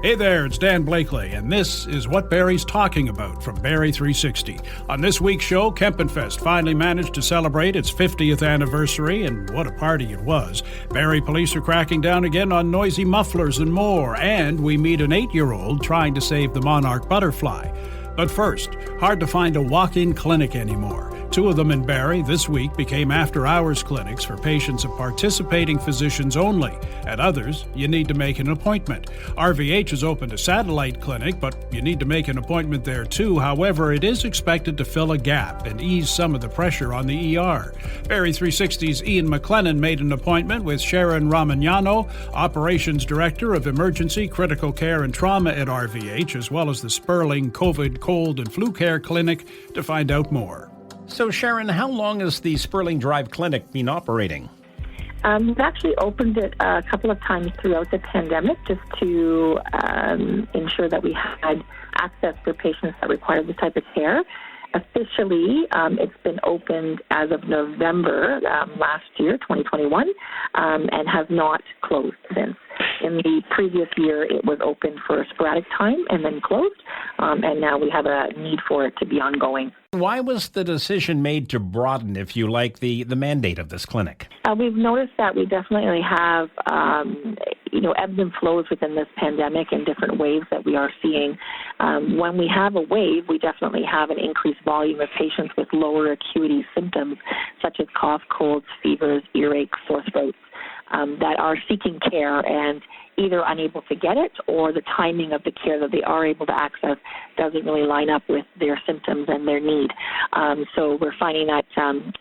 Hey there, it's Dan Blakely, and this is what Barrie's talking about from Barrie 360. On this week's show, Kempenfest finally managed to celebrate its 50th anniversary, and what a party it was. Barrie police are cracking down again on noisy mufflers and more, and we meet an 8-year-old trying to save the monarch butterfly. But first, hard to find a walk-in clinic anymore. 2 of them in Barrie this week became after-hours clinics for patients of participating physicians only. At others, you need to make an appointment. RVH has opened a satellite clinic, but you need to make an appointment there too. However, it is expected to fill a gap and ease some of the pressure on the ER. Barrie 360's Ian McLennan made an appointment with Sharon Ramagnano, Operations Director of Emergency, Critical Care and Trauma at RVH, as well as the Sperling COVID, Cold and Flu Care Clinic, to find out more. So, Sharon, how long has the Sperling Drive Clinic been operating? We've actually opened it a couple of times throughout the pandemic just to ensure that we had access for patients that required this type of care. Officially, it's been opened as of November last year, 2021, and has not closed since. In the previous year, it was open for a sporadic time and then closed, and now we have a need for it to be ongoing. Why was the decision made to broaden, if you like, the mandate of this clinic? We've noticed that we definitely have, ebbs and flows within this pandemic and different waves that we are seeing. When we have a wave, we definitely have an increased volume of patients with lower acuity symptoms, such as cough, colds, fevers, earaches, sore throats, that are seeking care and either unable to get it or the timing of the care that they are able to access doesn't really line up with their symptoms and their need. So we're finding that,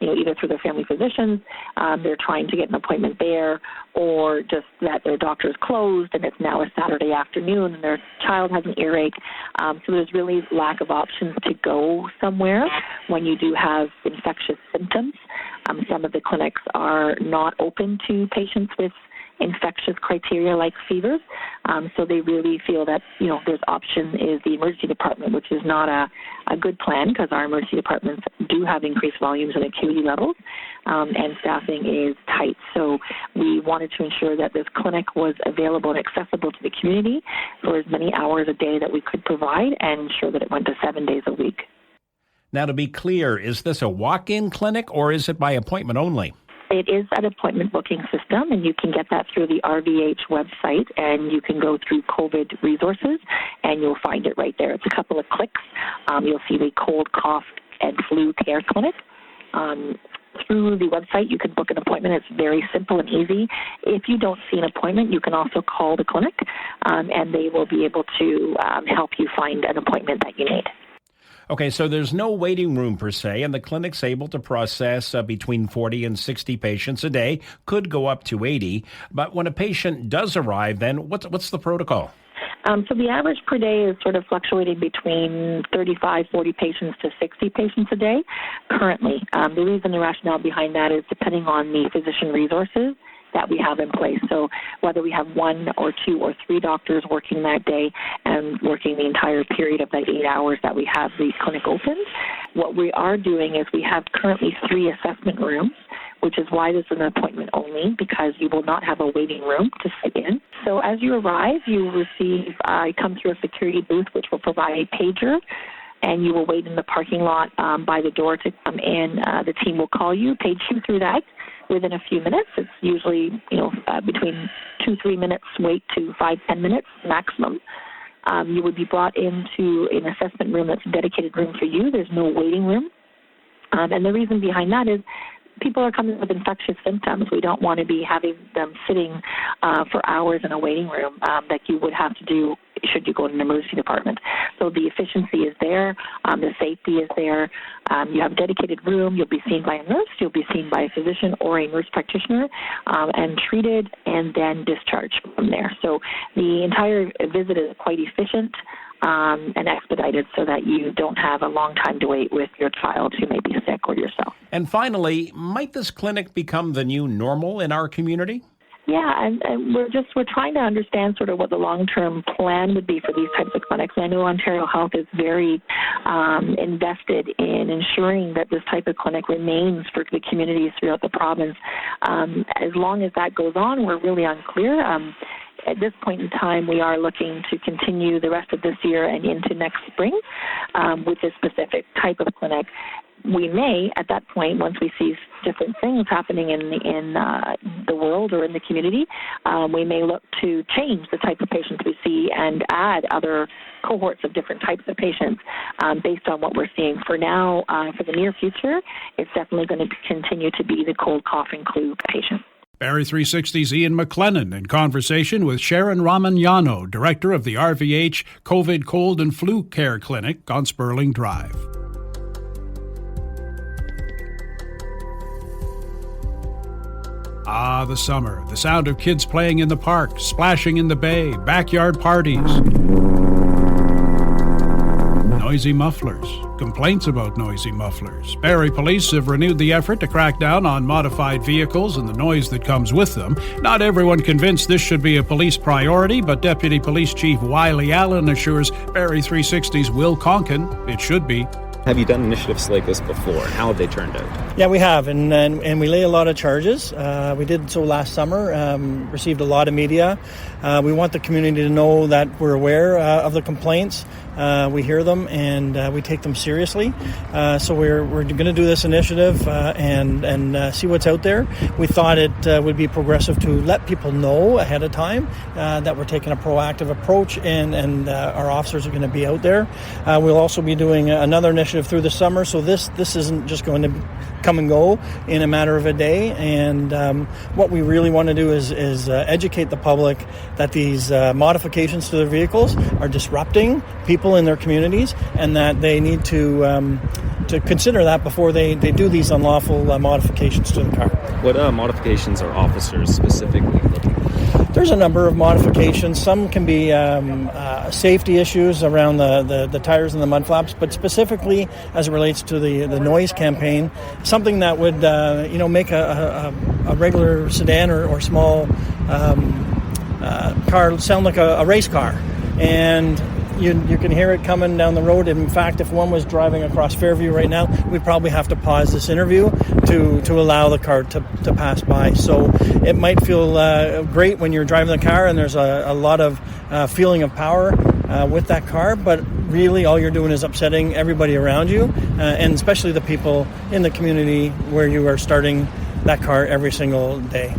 either through their family physicians, they're trying to get an appointment there, or just that their doctor's closed and it's now a Saturday afternoon and their child has an earache. So there's really lack of options to go somewhere when you do have infectious symptoms. Some of the clinics are not open to patients with infectious criteria like fevers. So they really feel that, there's option is the emergency department, which is not a good plan because our emergency departments do have increased volumes and acuity levels, and staffing is tight. So we wanted to ensure that this clinic was available and accessible to the community for as many hours a day that we could provide and ensure that it went to 7 days a week. Now, to be clear, is this a walk-in clinic or is it by appointment only? It is an appointment booking system, and you can get that through the RVH website, and you can go through COVID resources, and you'll find it right there. It's a couple of clicks. You'll see the cold, cough, and flu care clinic. Through the website, you can book an appointment. It's very simple and easy. If you don't see an appointment, you can also call the clinic, and they will be able to help you find an appointment that you need. Okay, so there's no waiting room per se, and the clinic's able to process between 40 and 60 patients a day, could go up to 80. But when a patient does arrive, then what's the protocol? So the average per day is sort of fluctuating between 35, 40 patients to 60 patients a day currently. The reason, the rationale behind that is depending on the physician resources that we have in place. So whether we have 1 or 2 or 3 doctors working that day and working the entire period of that 8 hours that we have the clinic open, what we are doing is we have currently 3 assessment rooms, which is why this is an appointment only, because you will not have a waiting room to sit in. So as you arrive, you come through a security booth, which will provide a pager, and you will wait in the parking lot by the door to come in. The team will call you, page you through that within a few minutes. It's usually, between 2-3 minutes wait to 5-10 minutes maximum. You would be brought into an assessment room that's a dedicated room for you. There's no waiting room. And the reason behind that is people are coming with infectious symptoms. We don't want to be having them sitting for hours in a waiting room that you would have to do should you go to an emergency department. So the efficiency is there, the safety is there. You have a dedicated room. You'll be seen by a nurse. You'll be seen by a physician or a nurse practitioner and treated and then discharged from there. So the entire visit is quite efficient and expedited so that you don't have a long time to wait with your child who may be sick or yourself. And finally, might this clinic become the new normal in our community? Yeah, and we're trying to understand sort of what the long-term plan would be for these types of clinics. And I know Ontario Health is very invested in ensuring that this type of clinic remains for the communities throughout the province. As long as that goes on, we're really unclear. at this point in time, we are looking to continue the rest of this year and into next spring with this specific type of clinic. We may, at that point, once we see different things happening in the world or in the community, we may look to change the type of patients we see and add other cohorts of different types of patients based on what we're seeing. For now, for the near future, it's definitely going to continue to be the cold, cough, and flu patient. Barrie 360's Ian McLennan in conversation with Sharon Ramagnano, director of the RVH COVID Cold and Flu Care Clinic on Sperling Drive. Ah, the summer. The sound of kids playing in the park, splashing in the bay, backyard parties. Noisy mufflers. Complaints about noisy mufflers. Barrie police have renewed the effort to crack down on modified vehicles and the noise that comes with them. Not everyone convinced this should be a police priority, but Deputy Police Chief Wiley Allen assures Barrie 360's Will Conkin it should be. Have you done initiatives like this before? How have they turned out? Yeah, we have, and we lay a lot of charges. We did so last summer, received a lot of media. We want the community to know that we're aware of the complaints. We hear them and we take them seriously. So we're going to do this initiative and see what's out there. We thought it would be progressive to let people know ahead of time that we're taking a proactive approach and our officers are going to be out there. We'll also be doing another initiative through the summer. So this isn't just going to come and go in a matter of a day. And what we really want to do is educate the public that these modifications to their vehicles are disrupting people in their communities, and that they need to consider that before they do these unlawful modifications to the car. What modifications are officers specifically looking for? There's a number of modifications. Some can be safety issues around the tires and the mud flaps, but specifically as it relates to the noise campaign, something that would make a regular sedan or small car sound like a race car. And you can hear it coming down the road. In fact, if one was driving across Fairview right now, we'd probably have to pause this interview to allow the car to pass by. So it might feel great when you're driving the car and there's a lot of feeling of power with that car, but really all you're doing is upsetting everybody around you, and especially the people in the community where you are starting that car every single day.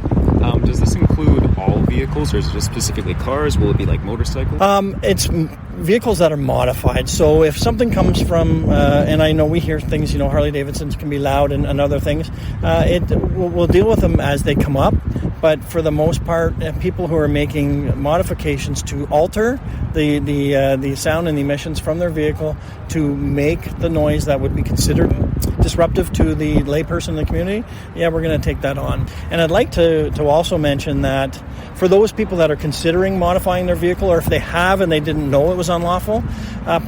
Does this include all vehicles, or is it just specifically cars? Will it be like motorcycles? It's vehicles that are modified. So if something comes from, and I know we hear things, Harley Davidsons can be loud and other things, we'll deal with them as they come up. But for the most part, people who are making modifications to alter the sound and the emissions from their vehicle to make the noise that would be considered disruptive to the layperson in the community, yeah, we're going to take that on. And I'd like to also mention that for those people that are considering modifying their vehicle, or if they have and they didn't know it was unlawful,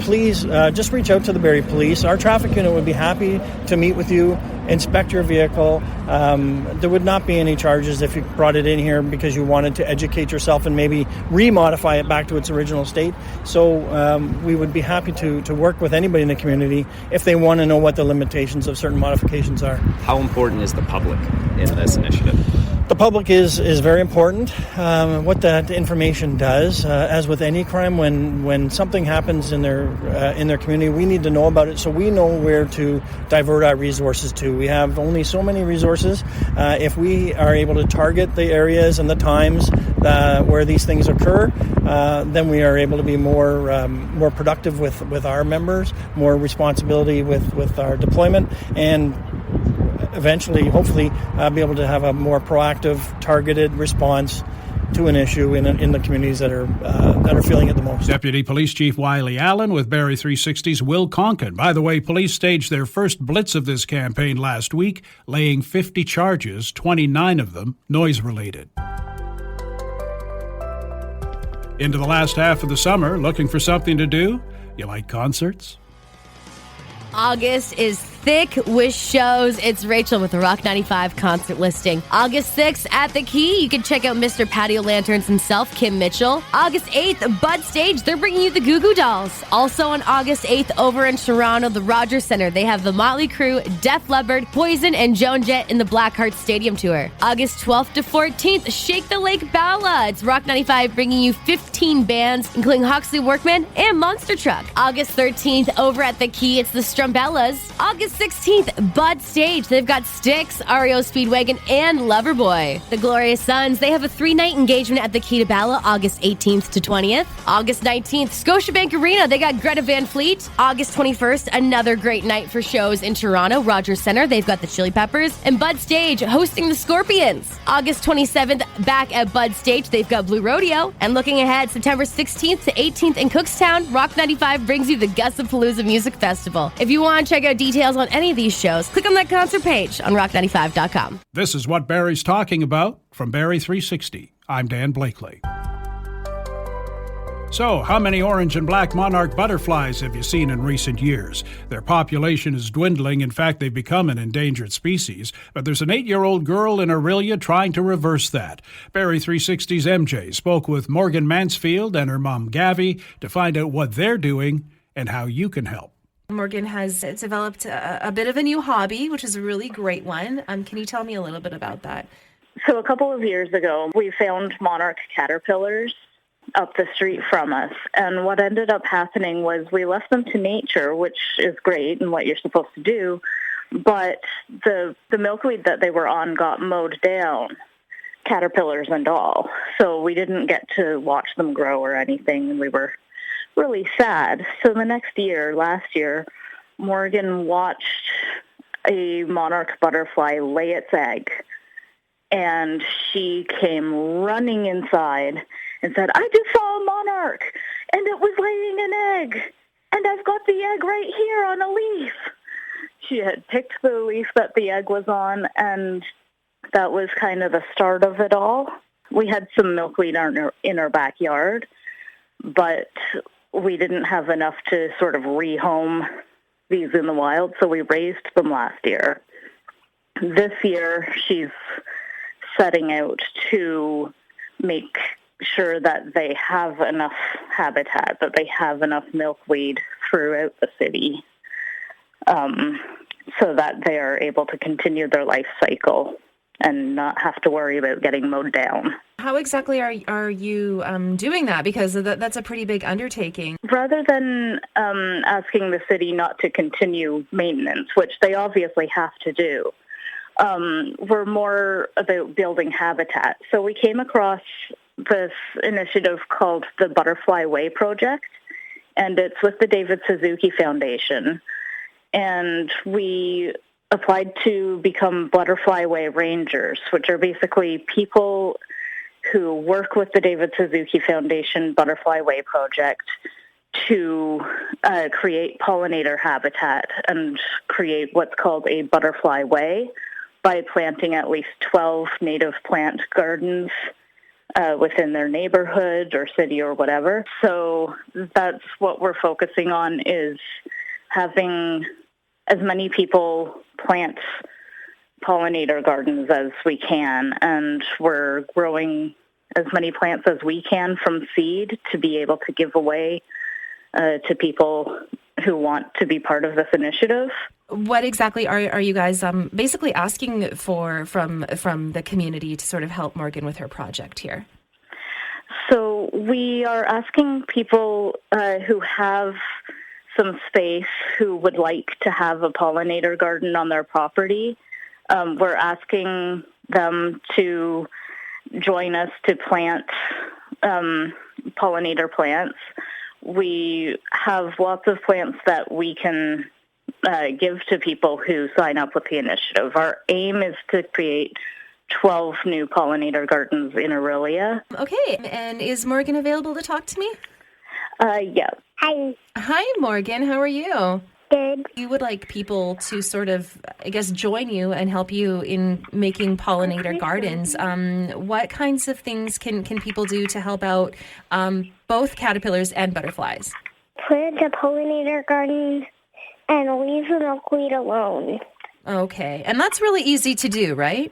please just reach out to the Barrie Police. Our traffic unit would be happy to meet with you, inspect your vehicle. There would not be any charges if you brought it in here because you wanted to educate yourself and maybe remodify it back to its original state. So we would be happy to work with anybody in the community if they want to know what the limitations of certain modifications are. How important is the public in this initiative? The public is very important. What that information does, as with any crime, when something happens in their community, we need to know about it so we know where to divert our resources to. We have only so many resources. If we are able to target the areas and the times where these things occur, then we are able to be more productive with our members, more responsibility with our deployment, and eventually, hopefully, be able to have a more proactive, targeted response to an issue in the communities that are feeling it the most. Deputy Police Chief Wiley Allen with Barrie 360's Will Conkin. By the way, police staged their first blitz of this campaign last week, laying 50 charges, 29 of them noise-related. Into the last half of the summer, looking for something to do? You like concerts? August is thick with shows. It's Rachel with the Rock 95 concert listing. August 6th at the Key, you can check out Mr. Patio Lanterns himself, Kim Mitchell. August 8th, Bud Stage, they're bringing you the Goo Goo Dolls. Also on August 8th, over in Toronto, the Rogers Centre, they have the Motley Crue, Def Leppard, Poison, and Joan Jett in the Blackheart Stadium Tour. August 12th to 14th, Shake the Lake Balla. It's Rock 95 bringing you 15 bands, including Hawksley Workman and Monster Truck. August 13th, over at the Key, it's the Strumbellas. August 16th, Bud Stage. They've got Styx, REO Speedwagon, and Loverboy. The Glorious Sons, they have a 3-night engagement at the Key to Balla, August 18th to 20th. August 19th, Scotiabank Arena, they got Greta Van Fleet. August 21st, another great night for shows in Toronto, Rogers Centre, they've got the Chili Peppers. And Bud Stage hosting the Scorpions. August 27th, back at Bud Stage, they've got Blue Rodeo. And looking ahead, September 16th to 18th in Cookstown, Rock 95 brings you the Gussapalooza Music Festival. If you want to check out details on any of these shows, click on that concert page on rock95.com. This is what Barrie's talking about from Barrie 360. I'm Dan Blakely. So, how many orange and black monarch butterflies have you seen in recent years? Their population is dwindling. In fact, they've become an endangered species. But there's an 8-year-old girl in Orillia trying to reverse that. Barrie 360's MJ spoke with Morgan Mansfield and her mom, Gavi, to find out what they're doing and how you can help. Morgan has developed a bit of a new hobby, which is a really great one. Can you tell me a little bit about that? So a couple of years ago, we found monarch caterpillars up the street from us. And what ended up happening was we left them to nature, which is great and what you're supposed to do. But the milkweed that they were on got mowed down, caterpillars and all. So we didn't get to watch them grow or anything. And we were really sad. So the next year, last year, Morgan watched a monarch butterfly lay its egg. And she came running inside and said, I just saw a monarch, and it was laying an egg, and I've got the egg right here on a leaf. She had picked the leaf that the egg was on, and that was kind of the start of it all. We had some milkweed in our backyard, but we didn't have enough to sort of rehome these in the wild, so we raised them last year. This year, she's setting out to make sure that they have enough habitat, that they have enough milkweed throughout the city, so that they are able to continue their life cycle and not have to worry about getting mowed down. How exactly are you doing that? Because that's a pretty big undertaking. Rather than asking the city not to continue maintenance, which they obviously have to do, we're more about building habitat. So we came across this initiative called the Butterfly Way Project, and it's with the David Suzuki Foundation. And we applied to become Butterfly Way Rangers, which are basically people who work with the David Suzuki Foundation Butterfly Way Project to create pollinator habitat and create what's called a butterfly way by planting at least 12 native plant gardens within their neighborhood or city or whatever. So that's what we're focusing on, is having as many people plant pollinator gardens as we can. And we're growing as many plants as we can from seed to be able to give away to people who want to be part of this initiative. What exactly are you guys basically asking for from the community to sort of help Morgan with her project here? So we are asking people who have some space who would like to have a pollinator garden on their property. We're asking them to join us to plant pollinator plants. We have lots of plants that we can give to people who sign up with the initiative. Our aim is to create 12 new pollinator gardens in Orillia. Okay, and is Morgan available to talk to me? Yeah. Hi. Hi, Morgan. How are you? Good. You would like people to sort of, I guess, join you and help you in making pollinator gardens. What kinds of things can people do to help out both caterpillars and butterflies? Plant a pollinator garden and leave the milkweed alone. Okay. And that's really easy to do, right?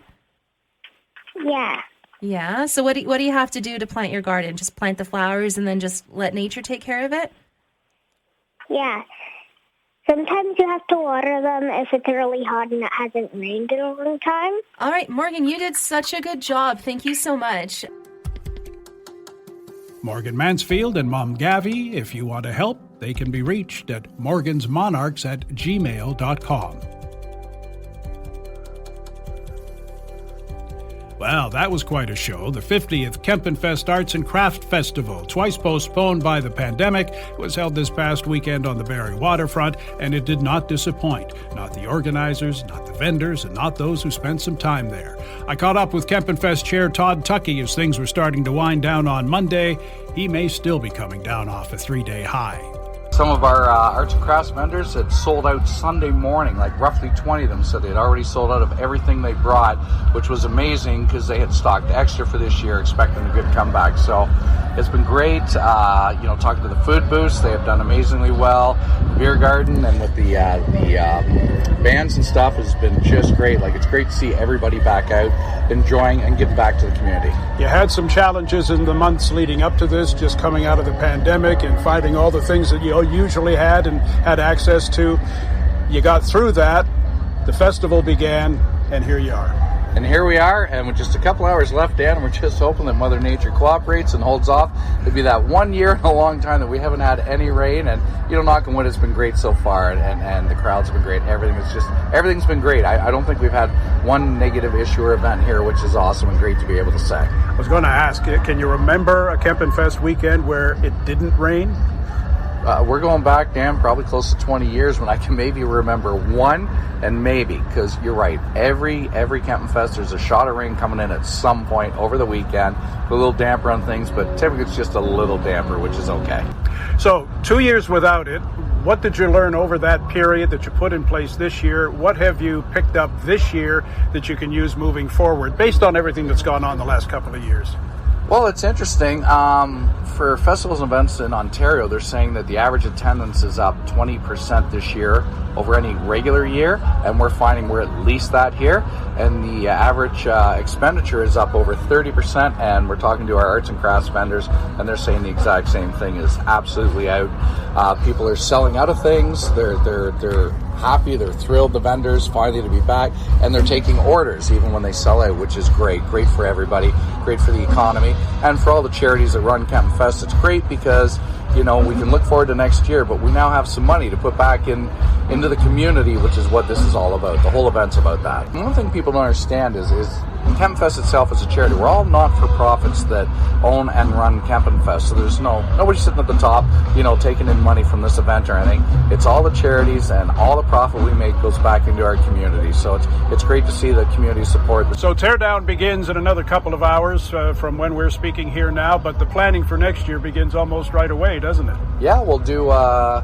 Yeah. Yeah. So what do you have to do to plant your garden? Just plant the flowers and then just let nature take care of it? Yeah. Sometimes you have to water them if it's really hot and it hasn't rained in a long time. All right, Morgan, you did such a good job. Thank you so much. Morgan Mansfield and Mom Gavi, if you want to help, they can be reached at morgansmonarchs@gmail.com. Well, that was quite a show. The 50th Kempenfest Arts and Craft Festival, twice postponed by the pandemic, was held this past weekend on the Barrie waterfront, and it did not disappoint. Not the organizers, not the vendors, and not those who spent some time there. I caught up with Kempenfest Chair Todd Tuckey as things were starting to wind down on Monday. He may still be coming down off a 3-day high. Some of our arts and crafts vendors had sold out Sunday morning, like roughly 20 of them said they'd already sold out of everything they brought, which was amazing because they had stocked extra for this year, expecting a good comeback. So it's been great. Talking to the food booths, they have done amazingly well. The beer garden and with the bands and stuff has been just great. Like, it's great to see everybody back out, enjoying and giving back to the community. You had some challenges in the months leading up to this, just coming out of the pandemic and finding all the things that you usually had and had access to. You got through that, the festival began, and here you are. And here we are, and with just a couple hours left, Dan, and we're just hoping that Mother Nature cooperates and holds off. It'll be that 1 year in a long time that we haven't had any rain, and knock on wood, it's been great so far, and the crowds have been great. Everything's been great. I don't think we've had one negative issue or event here, which is awesome and great to be able to say. I was going to ask, can you remember a Kempenfest weekend where it didn't rain? We're going back, Dan, probably close to 20 years when I can maybe remember one, and maybe, because you're right, every Kempenfest, there's a shot of rain coming in at some point over the weekend, a little damper on things, but typically it's just a little damper, which is okay. So 2 years without it, what did you learn over that period that you put in place this year? What have you picked up this year that you can use moving forward based on everything that's gone on the last couple of years? Well, it's interesting. For festivals and events in Ontario, they're saying that the average attendance is up 20% this year over any regular year, and we're finding we're at least that here. And the average expenditure is up over 30%, and we're talking to our arts and crafts vendors, and they're saying the exact same thing is absolutely out. People are selling out of things. They're happy, they're thrilled, the vendors finally to be back, and they're taking orders even when they sell out, which is great for everybody, great for the economy, and for all the charities that run Kempenfest. It's great because we can look forward to next year, but we now have some money to put back into the community, which is what this is all about. The whole event's about that. And one thing people don't understand is Kempenfest itself is a charity. We're all not-for-profits that own and run Kempenfest, so there's nobody sitting at the top, taking in money from this event or anything. It's all the charities, and all the profit we make goes back into our community. So it's great to see the community support. So teardown begins in another couple of hours from when we're speaking here now, but the planning for next year begins almost right away, doesn't it? Yeah, we'll do a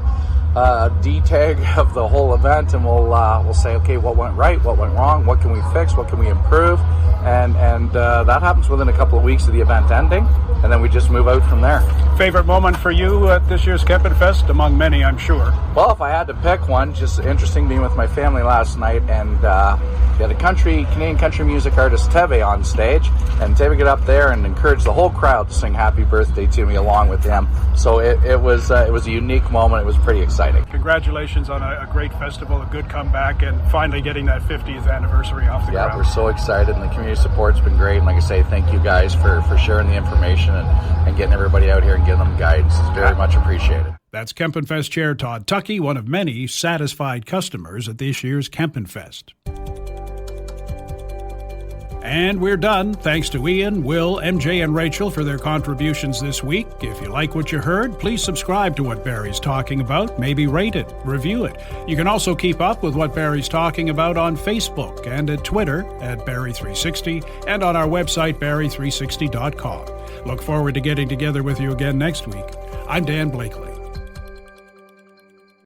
D-tag of the whole event, and we'll say, okay, what went right, what went wrong, what can we fix, what can we improve, and that happens within a couple of weeks of the event ending, and then we just move out from there. Favorite moment for you at this year's Kempenfest? Among many, I'm sure. Well, if I had to pick one, just interesting being with my family last night, and we had a Canadian country music artist, Teve, on stage, and Teve got up there and encouraged the whole crowd to sing Happy Birthday to me along with him. So it was a unique moment. It was pretty exciting. Congratulations on a great festival, a good comeback, and finally getting that 50th anniversary off the ground. Yeah, we're so excited, and the community support's been great. And like I say, thank you guys for sharing the information and getting everybody out here and giving them guidance. It's very much appreciated. That's Kempenfest Chair Todd Tuckey, one of many satisfied customers at this year's Kempenfest. And we're done. Thanks to Ian, Will, MJ, and Rachel for their contributions this week. If you like what you heard, please subscribe to What Barrie's Talking About. Maybe rate it, review it. You can also keep up with What Barrie's Talking About on Facebook and at Twitter at Barrie360 and on our website, Barrie360.com. Look forward to getting together with you again next week. I'm Dan Blakely.